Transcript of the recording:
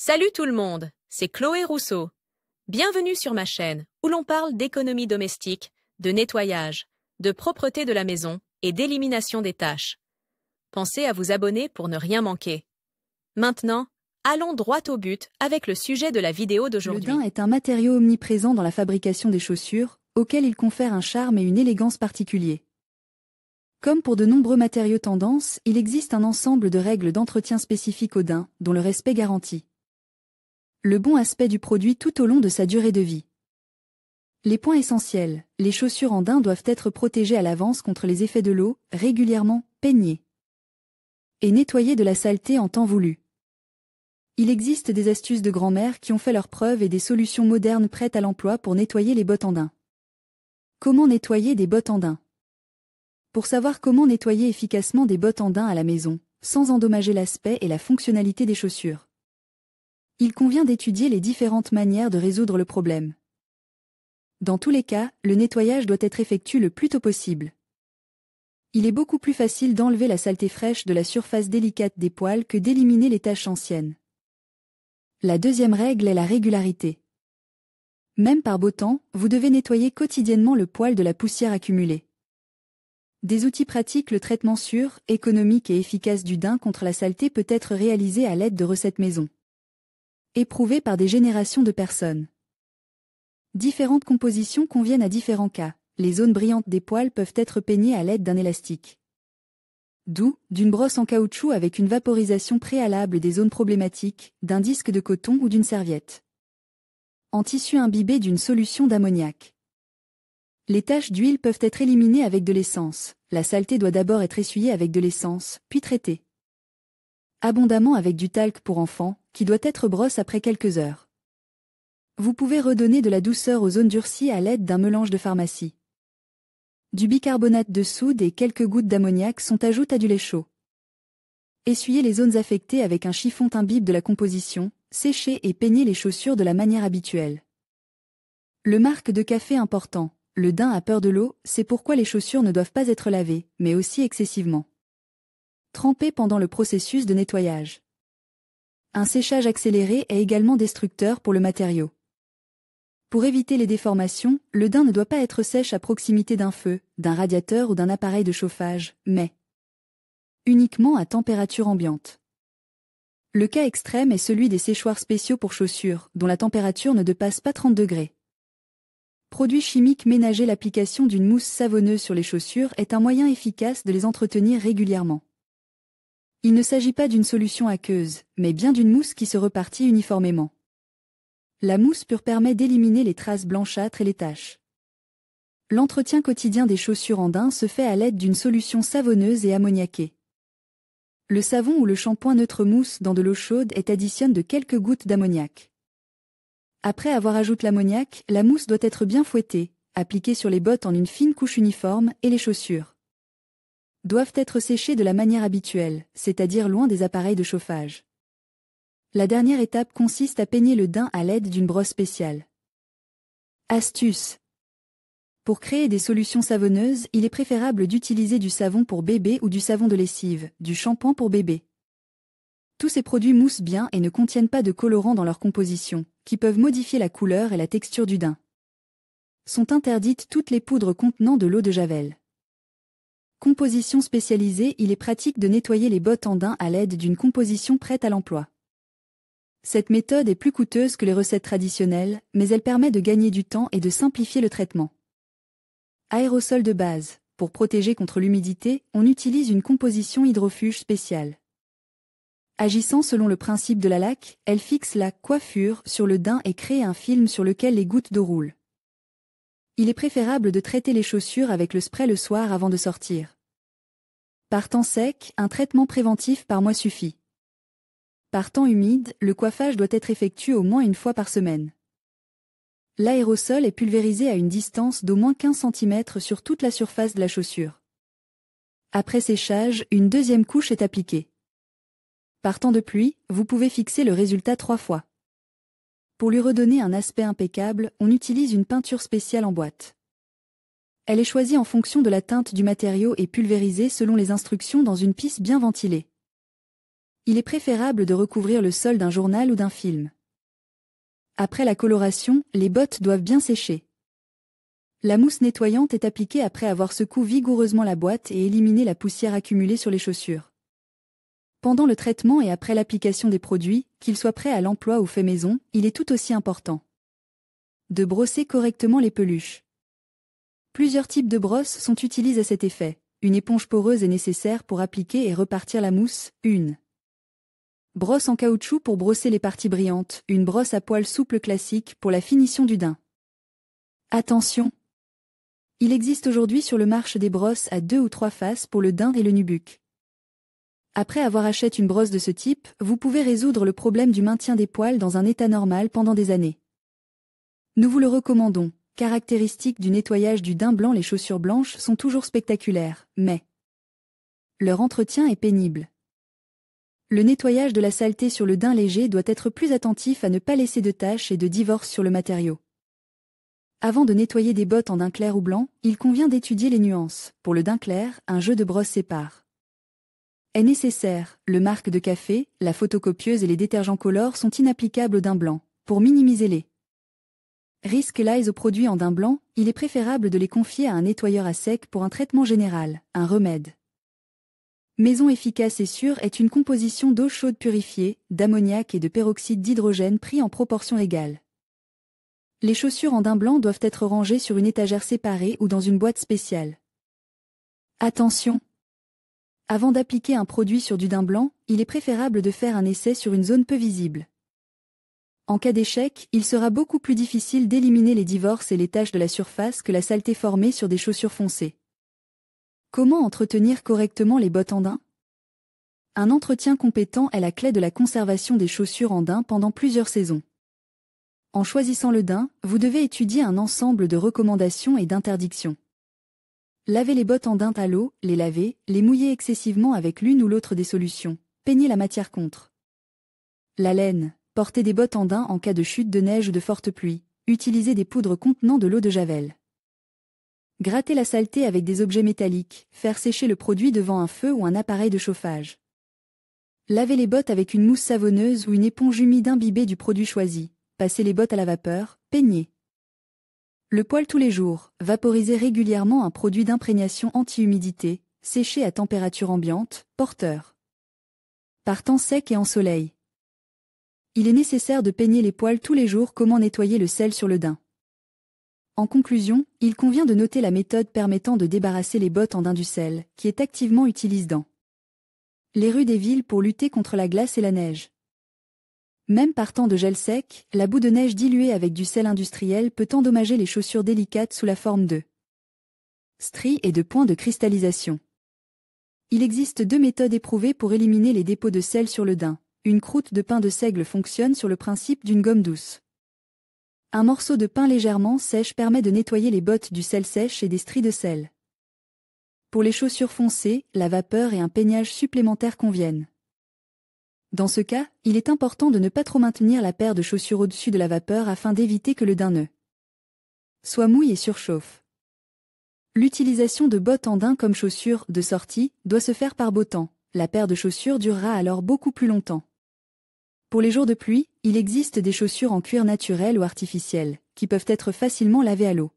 Salut tout le monde, c'est Chloé Rousseau. Bienvenue sur ma chaîne où l'on parle d'économie domestique, de nettoyage, de propreté de la maison et d'élimination des tâches. Pensez à vous abonner pour ne rien manquer. Maintenant, allons droit au but avec le sujet de la vidéo d'aujourd'hui. Le daim est un matériau omniprésent dans la fabrication des chaussures, auquel il confère un charme et une élégance particuliers. Comme pour de nombreux matériaux tendances, il existe un ensemble de règles d'entretien spécifiques au daim, dont le respect garantit le bon aspect du produit tout au long de sa durée de vie. Les points essentiels: les chaussures en daim doivent être protégées à l'avance contre les effets de l'eau, régulièrement peignées et nettoyées de la saleté en temps voulu. Il existe des astuces de grand-mère qui ont fait leurs preuves et des solutions modernes prêtes à l'emploi pour nettoyer les bottes en daim. Comment nettoyer des bottes en daim? Pour savoir comment nettoyer efficacement des bottes en daim à la maison, sans endommager l'aspect et la fonctionnalité des chaussures, il convient d'étudier les différentes manières de résoudre le problème. Dans tous les cas, le nettoyage doit être effectué le plus tôt possible. Il est beaucoup plus facile d'enlever la saleté fraîche de la surface délicate des poils que d'éliminer les taches anciennes. La deuxième règle est la régularité. Même par beau temps, vous devez nettoyer quotidiennement le poil de la poussière accumulée. Des outils pratiques: le traitement sûr, économique et efficace du daim contre la saleté peut être réalisé à l'aide de recettes maison, éprouvées par des générations de personnes. Différentes compositions conviennent à différents cas. Les zones brillantes des poils peuvent être peignées à l'aide d'un élastique doux, d'une brosse en caoutchouc avec une vaporisation préalable des zones problématiques, d'un disque de coton ou d'une serviette en tissu imbibé d'une solution d'ammoniac. Les taches d'huile peuvent être éliminées avec de l'essence. La saleté doit d'abord être essuyée avec de l'essence, puis traitée abondamment avec du talc pour enfants, qui doit être brosse après quelques heures. Vous pouvez redonner de la douceur aux zones durcies à l'aide d'un mélange de pharmacie. Du bicarbonate de soude et quelques gouttes d'ammoniac sont ajoutées à du lait chaud. Essuyez les zones affectées avec un chiffon imbibe de la composition, séchez et peignez les chaussures de la manière habituelle. Le marque de café important: le daim a peur de l'eau, c'est pourquoi les chaussures ne doivent pas être lavées, mais aussi excessivement trempées pendant le processus de nettoyage. Un séchage accéléré est également destructeur pour le matériau. Pour éviter les déformations, le daim ne doit pas être sèche à proximité d'un feu, d'un radiateur ou d'un appareil de chauffage, mais uniquement à température ambiante. Le cas extrême est celui des séchoirs spéciaux pour chaussures, dont la température ne dépasse pas 30 degrés. Produits chimiques ménagers: l'application d'une mousse savonneuse sur les chaussures est un moyen efficace de les entretenir régulièrement. Il ne s'agit pas d'une solution aqueuse, mais bien d'une mousse qui se repartit uniformément. La mousse pure permet d'éliminer les traces blanchâtres et les taches. L'entretien quotidien des chaussures en daim se fait à l'aide d'une solution savonneuse et ammoniaquée. Le savon ou le shampoing neutre mousse dans de l'eau chaude et additionne de quelques gouttes d'ammoniac. Après avoir ajouté l'ammoniac, la mousse doit être bien fouettée, appliquée sur les bottes en une fine couche uniforme, et les chaussures doivent être séchées de la manière habituelle, c'est-à-dire loin des appareils de chauffage. La dernière étape consiste à peigner le daim à l'aide d'une brosse spéciale. Astuce: pour créer des solutions savonneuses, il est préférable d'utiliser du savon pour bébé ou du savon de lessive, du shampoing pour bébé. Tous ces produits moussent bien et ne contiennent pas de colorants dans leur composition, qui peuvent modifier la couleur et la texture du daim. Sont interdites toutes les poudres contenant de l'eau de javel. Composition spécialisée: il est pratique de nettoyer les bottes en daim à l'aide d'une composition prête à l'emploi. Cette méthode est plus coûteuse que les recettes traditionnelles, mais elle permet de gagner du temps et de simplifier le traitement. Aérosol de base: pour protéger contre l'humidité, on utilise une composition hydrofuge spéciale. Agissant selon le principe de la laque, elle fixe la coiffure sur le daim et crée un film sur lequel les gouttes d'eau roulent. Il est préférable de traiter les chaussures avec le spray le soir avant de sortir. Par temps sec, un traitement préventif par mois suffit. Par temps humide, le coiffage doit être effectué au moins une fois par semaine. L'aérosol est pulvérisé à une distance d'au moins 15 cm sur toute la surface de la chaussure. Après séchage, une deuxième couche est appliquée. Par temps de pluie, vous pouvez fixer le résultat 3 fois. Pour lui redonner un aspect impeccable, on utilise une peinture spéciale en boîte. Elle est choisie en fonction de la teinte du matériau et pulvérisée selon les instructions dans une pisse bien ventilée. Il est préférable de recouvrir le sol d'un journal ou d'un film. Après la coloration, les bottes doivent bien sécher. La mousse nettoyante est appliquée après avoir secoué vigoureusement la boîte et éliminé la poussière accumulée sur les chaussures. Pendant le traitement et après l'application des produits, qu'ils soient prêts à l'emploi ou faits maison, il est tout aussi important de brosser correctement les peluches. Plusieurs types de brosses sont utilisés à cet effet. Une éponge poreuse est nécessaire pour appliquer et repartir la mousse, une brosse en caoutchouc pour brosser les parties brillantes, une brosse à poils souple classique pour la finition du daim. Attention! Il existe aujourd'hui sur le marché des brosses à 2 ou 3 faces pour le daim et le nubuck. Après avoir acheté une brosse de ce type, vous pouvez résoudre le problème du maintien des poils dans un état normal pendant des années. Nous vous le recommandons. Caractéristiques du nettoyage du daim blanc. Les chaussures blanches sont toujours spectaculaires, mais leur entretien est pénible. Le nettoyage de la saleté sur le daim léger doit être plus attentif à ne pas laisser de taches et de divorce sur le matériau. Avant de nettoyer des bottes en daim clair ou blanc, il convient d'étudier les nuances. Pour le daim clair, un jeu de brosse sépare. Est nécessaire, le marque de café, la photocopieuse et les détergents color sont inapplicables au daim blanc. Pour minimiser les risques liés aux produits en daim blanc, il est préférable de les confier à un nettoyeur à sec pour un traitement général, un remède. Maison efficace et sûre est une composition d'eau chaude purifiée, d'ammoniac et de peroxyde d'hydrogène pris en proportion égale. Les chaussures en daim blanc doivent être rangées sur une étagère séparée ou dans une boîte spéciale. Attention! Avant d'appliquer un produit sur du daim blanc, il est préférable de faire un essai sur une zone peu visible. En cas d'échec, il sera beaucoup plus difficile d'éliminer les divorces et les taches de la surface que la saleté formée sur des chaussures foncées. Comment entretenir correctement les bottes en daim? Un entretien compétent est la clé de la conservation des chaussures en daim pendant plusieurs saisons. En choisissant le daim, vous devez étudier un ensemble de recommandations et d'interdictions. Lavez les bottes en daim à l'eau, les laver, les mouiller excessivement avec l'une ou l'autre des solutions. Peignez la matière contre la laine. Portez des bottes en daim en cas de chute de neige ou de forte pluie. Utilisez des poudres contenant de l'eau de javel. Grattez la saleté avec des objets métalliques. Faire sécher le produit devant un feu ou un appareil de chauffage. Lavez les bottes avec une mousse savonneuse ou une éponge humide imbibée du produit choisi. Passez les bottes à la vapeur. Peignez le poil tous les jours. Vaporisez régulièrement un produit d'imprégnation anti-humidité, séché à température ambiante, porteur. Par temps sec et en soleil. Il est nécessaire de peigner les poils tous les jours. Comment nettoyer le sel sur le daim? En conclusion, il convient de noter la méthode permettant de débarrasser les bottes en daim du sel, qui est activement utilisée dans les rues des villes pour lutter contre la glace et la neige. Même par temps de gel sec, la boue de neige diluée avec du sel industriel peut endommager les chaussures délicates sous la forme de stries et de points de cristallisation. Il existe 2 méthodes éprouvées pour éliminer les dépôts de sel sur le daim. Une croûte de pain de seigle fonctionne sur le principe d'une gomme douce. Un morceau de pain légèrement sèche permet de nettoyer les bottes du sel sèche et des stries de sel. Pour les chaussures foncées, la vapeur et un peignage supplémentaire conviennent. Dans ce cas, il est important de ne pas trop maintenir la paire de chaussures au-dessus de la vapeur afin d'éviter que le daim ne soit mouille et surchauffe. L'utilisation de bottes en daim comme chaussures de sortie doit se faire par beau temps. La paire de chaussures durera alors beaucoup plus longtemps. Pour les jours de pluie, il existe des chaussures en cuir naturel ou artificiel, qui peuvent être facilement lavées à l'eau.